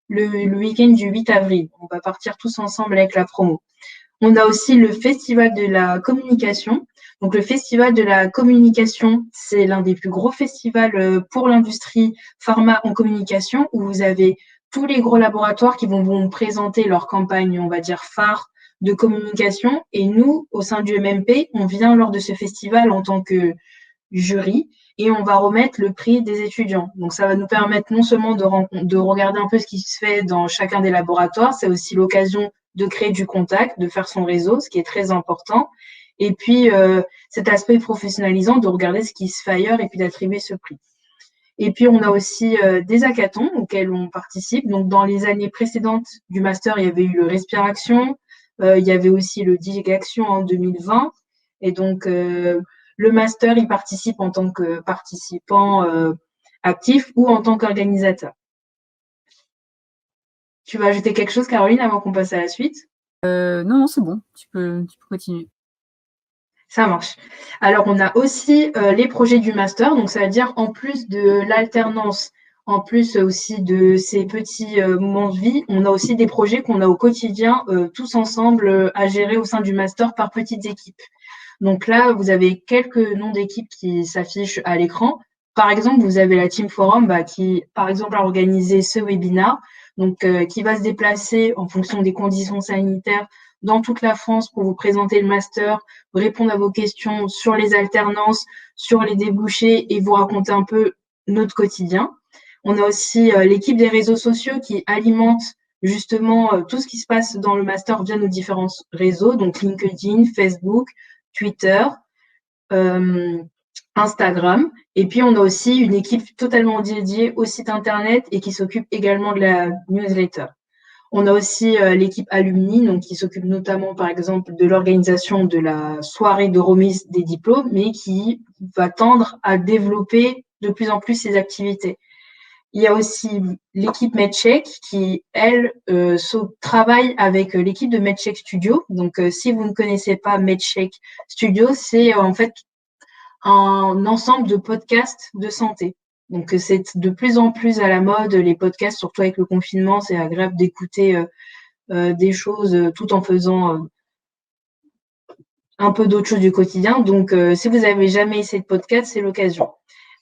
le week-end du 8 avril. On va partir tous ensemble avec la promo. On a aussi le Festival de la communication. Donc, le Festival de la communication, c'est l'un des plus gros festivals pour l'industrie pharma en communication où vous avez tous les gros laboratoires qui vont vous présenter leur campagne, on va dire, phare de communication. Et nous, au sein du MMP, on vient lors de ce festival en tant que jury et on va remettre le prix des étudiants. Donc, ça va nous permettre non seulement de regarder un peu ce qui se fait dans chacun des laboratoires, c'est aussi l'occasion de créer du contact, de faire son réseau, ce qui est très important. Et puis, cet aspect professionnalisant de regarder ce qui se fait ailleurs et puis d'attribuer ce prix. Et puis, on a aussi des hackathons auxquels on participe. Donc, dans les années précédentes du master, il y avait eu le Respiration, il y avait aussi le Digaction en 2020. Et donc, le master, il participe en tant que participant actif ou en tant qu'organisateur. Tu vas ajouter quelque chose, Caroline, avant qu'on passe à la suite? Non, c'est bon. Tu peux continuer. Ça marche. Alors, on a aussi les projets du master. Donc, ça veut dire en plus de l'alternance, en plus aussi de ces petits moments de vie, on a aussi des projets qu'on a au quotidien, tous ensemble, à gérer au sein du master par petites équipes. Donc là, vous avez quelques noms d'équipes qui s'affichent à l'écran. Par exemple, vous avez la Team Forum qui, par exemple, a organisé ce webinaire, donc qui va se déplacer en fonction des conditions sanitaires dans toute la France pour vous présenter le master, répondre à vos questions sur les alternances, sur les débouchés et vous raconter un peu notre quotidien. On a aussi l'équipe des réseaux sociaux qui alimente justement tout ce qui se passe dans le master via nos différents réseaux, donc LinkedIn, Facebook, Twitter, Instagram. Et puis, on a aussi une équipe totalement dédiée au site Internet et qui s'occupe également de la newsletter. On a aussi l'équipe alumni, donc qui s'occupe notamment, par exemple, de l'organisation de la soirée de remise des diplômes, mais qui va tendre à développer de plus en plus ses activités. Il y a aussi l'équipe MedCheck qui, elle, travaille avec l'équipe de MedCheck Studio. Donc, si vous ne connaissez pas MedCheck Studio, c'est en fait un ensemble de podcasts de santé. Donc, c'est de plus en plus à la mode, les podcasts, surtout avec le confinement, c'est agréable d'écouter des choses tout en faisant un peu d'autres choses du quotidien. Donc, si vous n'avez jamais essayé de podcast, c'est l'occasion.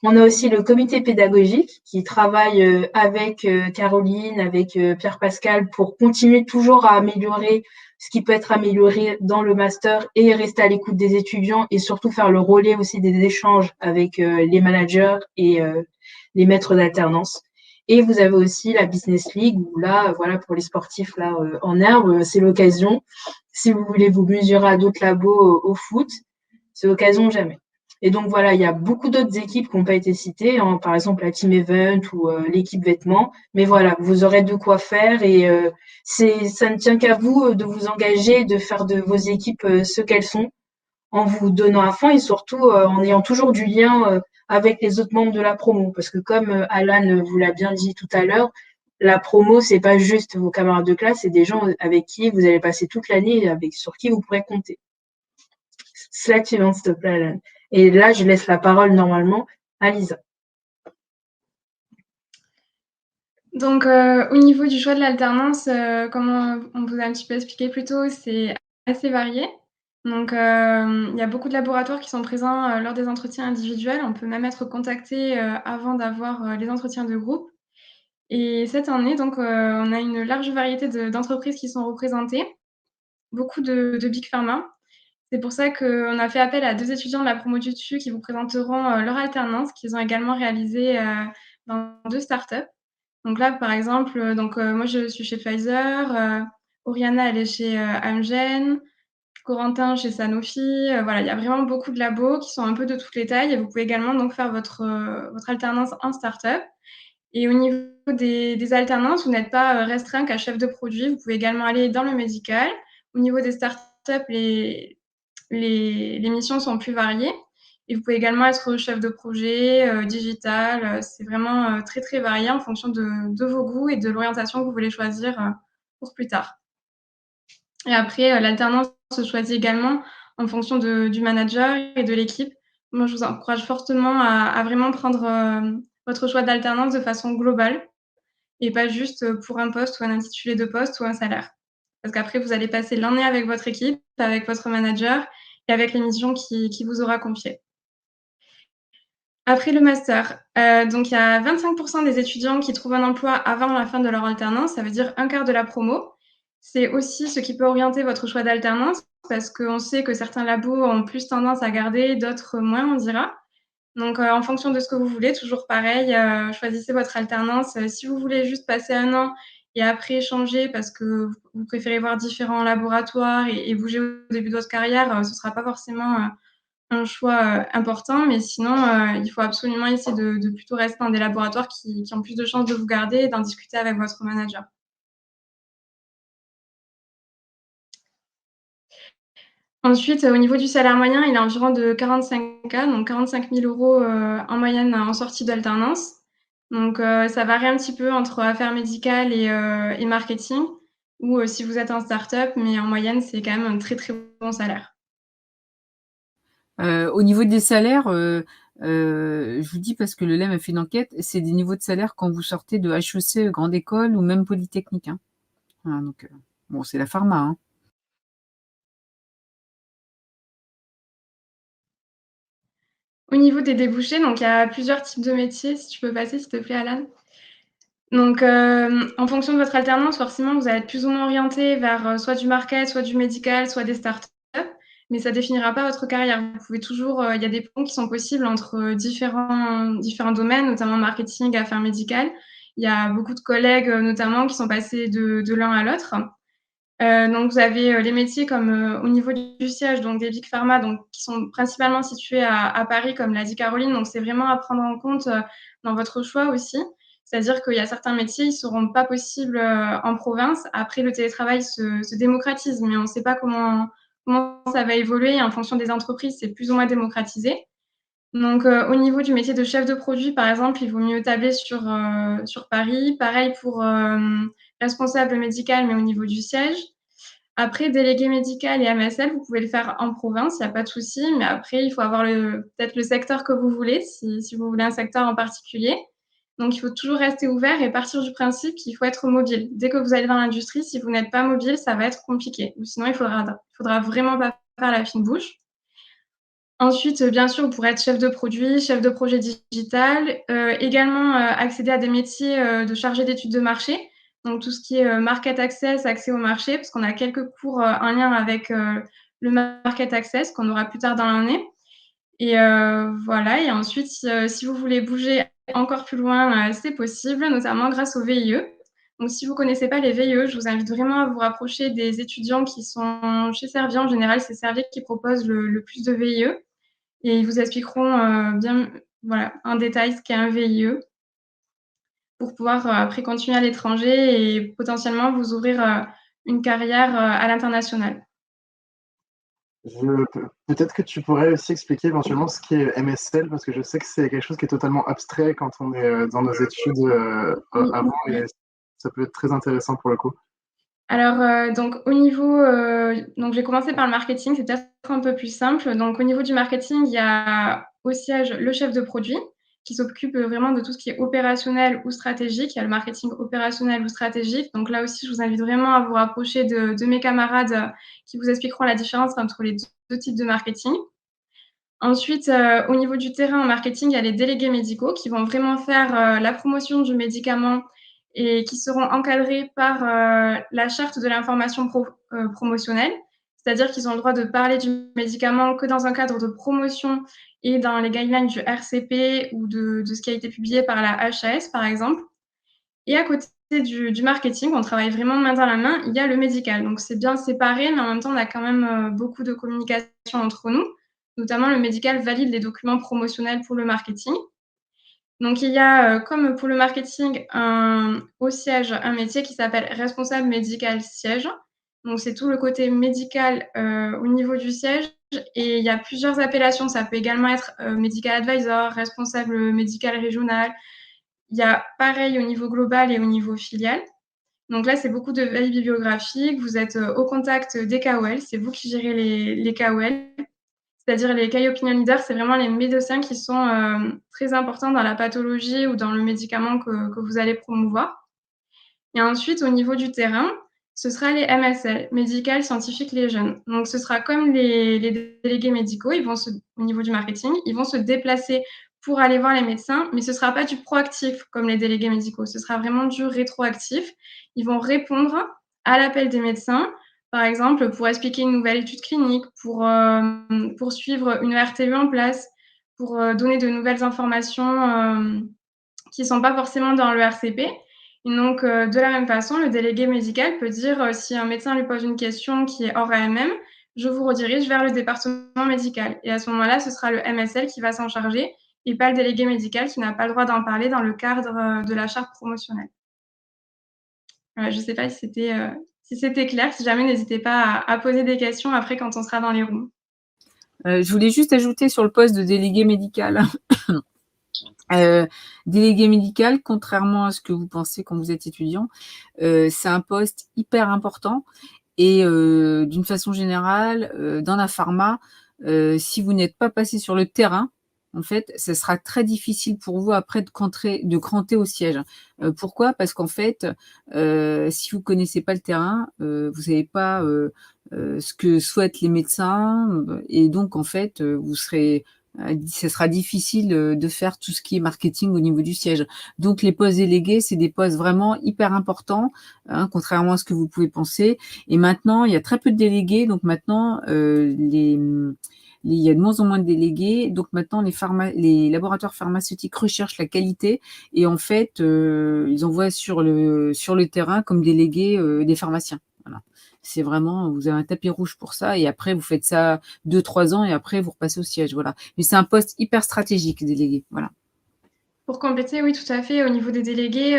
On a aussi le comité pédagogique qui travaille avec Caroline, avec Pierre Pascal pour continuer toujours à améliorer ce qui peut être amélioré dans le master et rester à l'écoute des étudiants et surtout faire le relais aussi des échanges avec les managers et les maîtres d'alternance. Et vous avez aussi la Business League où là, voilà, pour les sportifs là en herbe, c'est l'occasion. Si vous voulez vous mesurer à d'autres labos au foot, c'est l'occasion jamais. Et donc voilà, il y a beaucoup d'autres équipes qui n'ont pas été citées, hein, par exemple la Team Event ou l'équipe vêtements. Mais voilà, vous aurez de quoi faire et ça ne tient qu'à vous de vous engager, de faire de vos équipes ce qu'elles sont, en vous donnant à fond et surtout en ayant toujours du lien avec les autres membres de la promo. Parce que comme Alan vous l'a bien dit tout à l'heure, la promo, c'est pas juste vos camarades de classe, c'est des gens avec qui vous allez passer toute l'année et sur qui vous pourrez compter. Slide suivante, s'il te plaît, Alan. Et là, je laisse la parole normalement à Lisa. Donc, au niveau du choix de l'alternance, comme on vous a un petit peu expliqué plus tôt, c'est assez varié. Donc, il y a beaucoup de laboratoires qui sont présents lors des entretiens individuels. On peut même être contacté avant d'avoir les entretiens de groupe. Et cette année, donc, on a une large variété d'entreprises qui sont représentées, beaucoup de big pharma. C'est pour ça qu'on a fait appel à 2 étudiants de la promo du dessus qui vous présenteront leur alternance qu'ils ont également réalisée dans 2 startups. Donc là, par exemple, moi, je suis chez Pfizer, Oriana, elle est chez Amgen, Corentin chez Sanofi. Voilà, il y a vraiment beaucoup de labos qui sont un peu de toutes les tailles et vous pouvez également donc faire votre alternance en startup. Et au niveau des alternances, vous n'êtes pas restreint qu'à chef de produit. Vous pouvez également aller dans le médical. Au niveau des startups, les missions sont plus variées. Et vous pouvez également être chef de projet, digital. C'est vraiment très, très varié en fonction de vos goûts et de l'orientation que vous voulez choisir pour plus tard. Et après, l'alternance se choisit également en fonction du manager et de l'équipe. Moi, je vous encourage fortement à vraiment prendre votre choix d'alternance de façon globale et pas juste pour un poste ou un intitulé de poste ou un salaire. Parce qu'après, vous allez passer l'année avec votre équipe, avec votre manager et avec les missions qui vous aura confiées. Après le master, donc il y a 25% des étudiants qui trouvent un emploi avant la fin de leur alternance, ça veut dire un quart de la promo. C'est aussi ce qui peut orienter votre choix d'alternance parce qu'on sait que certains labos ont plus tendance à garder, d'autres moins, on dira. Donc, en fonction de ce que vous voulez, toujours pareil, choisissez votre alternance. Si vous voulez juste passer 1 an et après changer parce que vous préférez voir différents laboratoires et bouger au début de votre carrière, ce sera pas forcément un choix important. Mais sinon, il faut absolument essayer de plutôt rester dans des laboratoires qui ont plus de chances de vous garder et d'en discuter avec votre manager. Ensuite, au niveau du salaire moyen, il est environ de 45K, donc 45 000 € en moyenne en sortie d'alternance. Donc, ça varie un petit peu entre affaires médicales et marketing ou si vous êtes en start-up, mais en moyenne, c'est quand même un très, très bon salaire. Au niveau des salaires, je vous dis parce que le LEM a fait une enquête, c'est des niveaux de salaire quand vous sortez de HEC, grande école ou même polytechnique, hein. Voilà, donc bon, c'est la pharma, hein. Au niveau des débouchés, donc il y a plusieurs types de métiers. Si tu peux passer, s'il te plaît, Alan. Donc, en fonction de votre alternance, forcément, vous allez être plus ou moins orienté vers soit du market, soit du médical, soit des startups, mais ça définira pas votre carrière. Vous pouvez toujours, il y a des ponts qui sont possibles entre différents domaines, notamment marketing, affaires médicales. Il y a beaucoup de collègues, notamment, qui sont passés de l'un à l'autre. Donc vous avez les métiers comme au niveau du siège, donc des big pharma, donc qui sont principalement situés à Paris, comme l'a dit Caroline. Donc c'est vraiment à prendre en compte dans votre choix aussi. C'est-à-dire qu'il y a certains métiers, ils seront pas possibles en province. Après, le télétravail se démocratise, mais on ne sait pas comment ça va évoluer. En fonction des entreprises, c'est plus ou moins démocratisé. Donc, au niveau du métier de chef de produit, par exemple, il vaut mieux tabler sur Paris. Pareil pour responsable médical, mais au niveau du siège. Après, délégué médical et MSL, vous pouvez le faire en province, il n'y a pas de souci. Mais après, il faut avoir peut-être le secteur que vous voulez, si vous voulez un secteur en particulier. Donc, il faut toujours rester ouvert et partir du principe qu'il faut être mobile. Dès que vous allez dans l'industrie, si vous n'êtes pas mobile, ça va être compliqué. Ou sinon, il faudra vraiment pas faire la fine bouche. Ensuite, bien sûr, vous pourrez être chef de produit, chef de projet digital, également, accéder à des métiers, de chargé d'études de marché. Donc tout ce qui est, market access, accès au marché, parce qu'on a quelques cours, en lien avec, le market access qu'on aura plus tard dans l'année et voilà et ensuite si vous voulez bouger encore plus loin, c'est possible, notamment grâce au VIE. Donc si vous connaissez pas les VIE, je vous invite vraiment à vous rapprocher des étudiants qui sont chez Servier. En général, c'est Servier qui propose le plus de VIE et ils vous expliqueront, bien, voilà, en détail ce qu'est un VIE pour pouvoir, après continuer à l'étranger et potentiellement vous ouvrir, une carrière, à l'international. Peut-être que tu pourrais aussi expliquer éventuellement ce qu'est MSL, parce que je sais que c'est quelque chose qui est totalement abstrait quand on est dans nos études Oui, avant, oui. et ça peut être très intéressant pour le coup. Alors, donc au niveau, donc je vais commencer par le marketing, c'est peut-être un peu plus simple. Donc au niveau du marketing, il y a au siège le chef de produit qui s'occupe, vraiment de tout ce qui est opérationnel ou stratégique. Il y a le marketing opérationnel ou stratégique. Donc là aussi, je vous invite vraiment à vous rapprocher de mes camarades, qui vous expliqueront la différence entre les 2 types de marketing. Ensuite, au niveau du terrain en marketing, il y a les délégués médicaux qui vont vraiment faire, la promotion du médicament et qui seront encadrés par, la charte de l'information promotionnelle. C'est-à-dire qu'ils ont le droit de parler du médicament que dans un cadre de promotion et dans les guidelines du RCP ou de ce qui a été publié par la HAS, par exemple. Et à côté du marketing, on travaille vraiment main dans la main, il y a le médical. Donc c'est bien séparé, mais en même temps, on a quand même, beaucoup de communication entre nous. Notamment, le médical valide les documents promotionnels pour le marketing. Donc il y a, comme pour le marketing, au siège, un métier qui s'appelle responsable médical siège. Donc c'est tout le côté médical, au niveau du siège et il y a plusieurs appellations. Ça peut également être, medical advisor, responsable médical régional. Il y a pareil au niveau global et au niveau filial. Donc là, c'est beaucoup de veille bibliographique. Vous êtes, au contact des KOL. C'est vous qui gérez les KOL, c'est-à-dire les key opinion leaders, c'est vraiment les médecins qui sont, très importants dans la pathologie ou dans le médicament que vous allez promouvoir. Et ensuite, au niveau du terrain, ce sera les MSL, Medical Scientific Liaison. Donc ce sera comme les délégués médicaux, au niveau du marketing, ils vont se déplacer pour aller voir les médecins, mais ce ne sera pas du proactif comme les délégués médicaux, ce sera vraiment du rétroactif. Ils vont répondre à l'appel des médecins, par exemple, pour expliquer une nouvelle étude clinique, pour suivre une RTV en place, pour, donner de nouvelles informations, qui ne sont pas forcément dans le RCP. Et donc, de la même façon, le délégué médical peut dire, si un médecin lui pose une question qui est hors AMM, je vous redirige vers le département médical. Et à ce moment-là, ce sera le MSL qui va s'en charger et pas le délégué médical qui n'a pas le droit d'en parler dans le cadre de la charte promotionnelle. Voilà, je ne sais pas si c'était clair. Si jamais, n'hésitez pas à poser des questions après quand on sera dans les rooms. Je voulais juste ajouter sur le poste de délégué médical. Délégué médical, contrairement à ce que vous pensez quand vous êtes étudiant, c'est un poste hyper important et d'une façon générale, dans la pharma, si vous n'êtes pas passé sur le terrain, en fait, ce sera très difficile pour vous après de cranter au siège. Pourquoi? Parce qu'en fait, si vous connaissez pas le terrain, vous savez pas ce que souhaitent les médecins et donc en fait, vous serez ce sera difficile de faire tout ce qui est marketing au niveau du siège. Donc les postes délégués, c'est des postes vraiment hyper importants, hein, contrairement à ce que vous pouvez penser. Et maintenant, il y a très peu de délégués, donc maintenant il y a de moins en moins de délégués. Donc maintenant, les laboratoires pharmaceutiques recherchent la qualité et en fait, ils envoient sur le terrain comme délégués des pharmaciens. Voilà. C'est vraiment, vous avez un tapis rouge pour ça et après vous faites ça 2-3 ans et après vous repassez au siège. Voilà. Mais c'est un poste hyper stratégique, délégué. Voilà. Pour compléter, oui, tout à fait. Au niveau des délégués,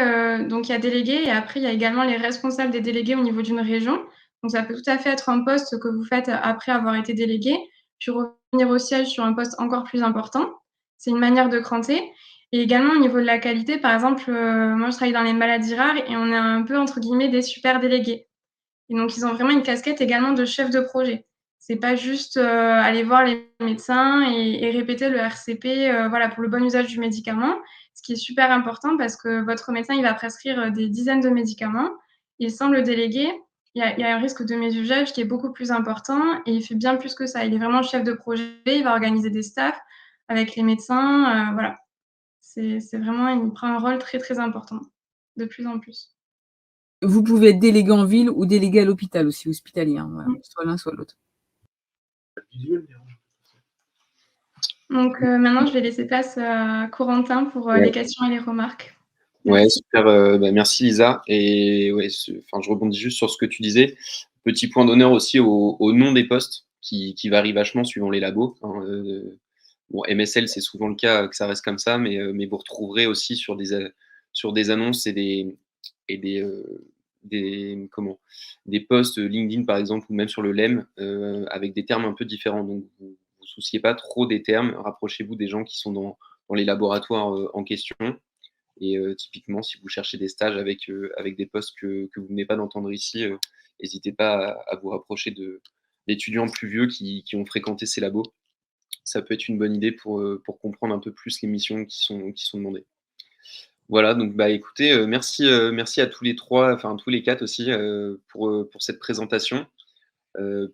donc il y a délégués et après il y a également les responsables des délégués au niveau d'une région. Donc ça peut tout à fait être un poste que vous faites après avoir été délégué, puis revenir au siège sur un poste encore plus important. C'est une manière de cranter. Et également au niveau de la qualité, par exemple, moi je travaille dans les maladies rares et on est un peu entre guillemets des super délégués. Et donc ils ont vraiment une casquette également de chef de projet. C'est pas juste aller voir les médecins et répéter le RCP, voilà, pour le bon usage du médicament. Ce qui est super important parce que votre médecin, il va prescrire des dizaines de médicaments et sans le délégué, il y a un risque de mésusage qui est beaucoup plus important et il fait bien plus que ça. Il est vraiment chef de projet, il va organiser des staffs avec les médecins, voilà. C'est vraiment il prend un rôle très, très important, de plus en plus. Vous pouvez être délégué en ville ou délégué à l'hôpital aussi, hospitalier, hein, voilà, Mmh. soit l'un, soit l'autre. Donc maintenant je vais laisser place à Corentin pour, Ouais. les questions et les remarques. Ouais, Merci. super, merci Lisa et ouais, enfin, je rebondis juste sur ce que tu disais. Petit point d'honneur aussi au nom des postes qui varie vachement suivant les labos, hein, bon MSL, c'est souvent le cas, que ça reste comme ça, mais vous retrouverez aussi sur des annonces et des posts LinkedIn par exemple ou même sur le LEM, avec des termes un peu différents. Donc vous souciez pas trop des termes, rapprochez-vous des gens qui sont dans les laboratoires, en question. Et typiquement, si vous cherchez des stages avec des postes que vous venez pas d'entendre ici, n'hésitez pas à vous rapprocher d'étudiants plus vieux qui ont fréquenté ces labos. Ça peut être une bonne idée pour comprendre un peu plus les missions qui sont demandées. Voilà, donc bah écoutez, merci à tous les trois, enfin tous les quatre aussi, pour cette présentation.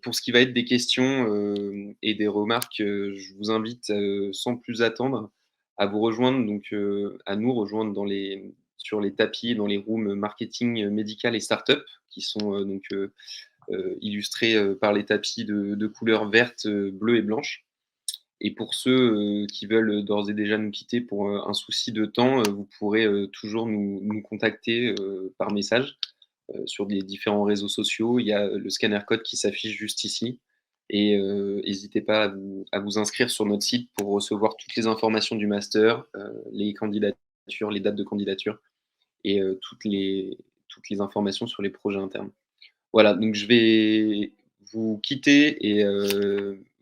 Pour ce qui va être des questions et des remarques, je vous invite sans plus attendre à vous rejoindre, donc à nous rejoindre sur les tapis, dans les rooms marketing médical et startup, qui sont illustrés par les tapis de couleur verte, bleue et blanche. Et pour ceux qui veulent d'ores et déjà nous quitter pour un souci de temps, vous pourrez toujours nous contacter par message sur les différents réseaux sociaux. Il y a le scanner code qui s'affiche juste ici. Et n'hésitez pas à vous inscrire sur notre site pour recevoir toutes les informations du master, les candidatures, les dates de candidature et toutes les informations sur les projets internes. Voilà, donc je vais vous quitter et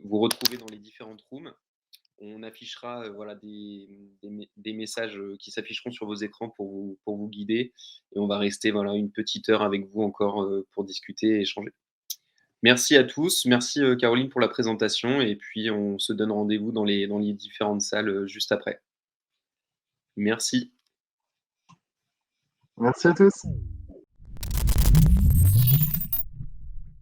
vous retrouver dans les différentes rooms. On affichera voilà, des messages qui s'afficheront sur vos écrans pour vous guider. Et on va rester voilà, une petite heure avec vous encore pour discuter et échanger. Merci à tous. Merci Caroline pour la présentation. Et puis on se donne rendez-vous dans les différentes salles juste après. Merci. Merci à tous.